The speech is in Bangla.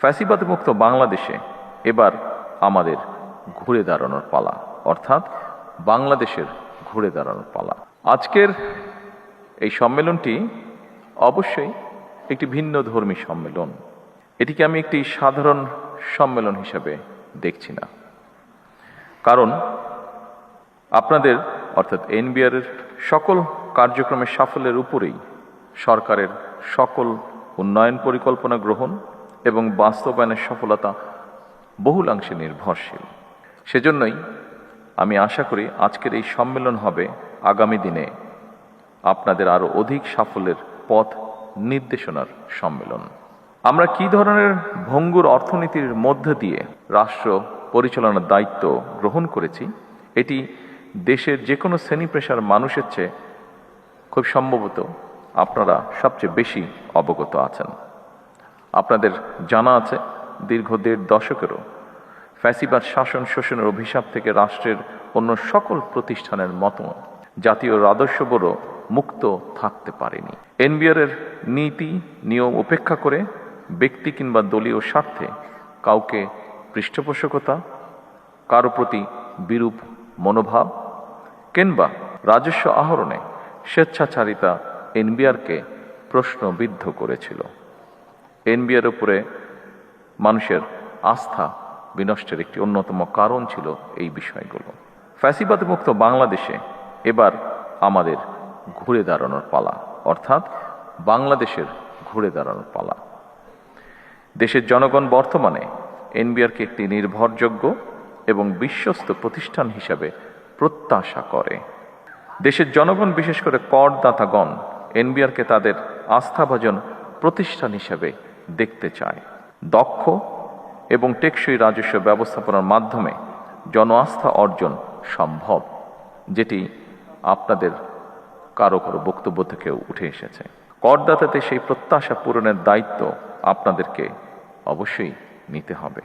ফ্যাসিবাদ মুক্ত বাংলাদেশে এবার আমাদের ঘুরে দাঁড়ানোর পালা, অর্থাৎ বাংলাদেশের ঘুরে দাঁড়ানোর পালা। আজকের এই সম্মেলনটি অবশ্যই একটি ভিন্ন ধর্মী সম্মেলন। এটিকে আমি একটি সাধারণ সম্মেলন হিসাবে দেখছি না, কারণ আপনাদের অর্থাৎ এনবিআর এর সকল কার্যক্রমের সাফল্যের উপরেই সরকারের সকল উন্নয়ন পরিকল্পনা গ্রহণ এবং বাস্তবায়নের সফলতা বহুলাংশে নির্ভরশীল। সেজন্যই আমি আশা করি আজকের এই সম্মেলন হবে আগামী দিনে আপনাদের আরও অধিক সাফল্যের পথ নির্দেশনার সম্মেলন। আমরা কি ধরনের ভঙ্গুর অর্থনীতির মধ্য দিয়ে রাষ্ট্র পরিচালনার দায়িত্ব গ্রহণ করেছি, এটি দেশের যে কোনো শ্রেণী পেশার মানুষের চেয়ে খুব সম্ভবত আপনারা সবচেয়ে বেশি অবগত আছেন। আপনাদের জানা আছে দীর্ঘ ১.৫ দশকেরও ফ্যাসিবাদ শাসন শোষণের অভিশাপ থেকে রাষ্ট্রের অন্য সকল প্রতিষ্ঠানের মতো জাতীয় রাজস্ববোর্ডও মুক্ত থাকতে পারেনি। এনবিআর এর নীতি নিয়ম উপেক্ষা করে ব্যক্তি কিংবা দলীয় স্বার্থে কাউকে পৃষ্ঠপোষকতা, কারো প্রতি বিরূপ মনোভাব কিংবা রাজস্ব আহরণে স্বেচ্ছাচারিতা এনবিআরকে প্রশ্নবিদ্ধ করেছিল। এনবিআর উপরে মানুষের আস্থা বিনষ্টের একটি অন্যতম কারণ ছিল এই বিষয়গুলো। ফ্যাসিবাদ মুক্ত বাংলাদেশে এবার আমাদের ঘুরে দাঁড়ানোর পালা, অর্থাৎ বাংলাদেশের ঘুরে দাঁড়ানোর পালা। দেশের জনগণ বর্তমানে এনবিআরকে একটি নির্ভরযোগ্য এবং বিশ্বস্ত প্রতিষ্ঠান হিসাবে প্রত্যাশা করে। দেশের জনগণ, বিশেষ করে করদাতাগণ, এনবিআরকে তাদের আস্থাভাজন প্রতিষ্ঠান হিসাবে দেখতে চায়। দক্ষ এবং টেকসই রাজস্ব ব্যবস্থাপনার মাধ্যমে জন আস্থা অর্জন সম্ভব, যেটি আপনাদের কারো কারো বক্তব্য থেকেও উঠে এসেছে। করদাতাতে সেই প্রত্যাশা পূরণের দায়িত্ব আপনাদেরকে অবশ্যই নিতে হবে।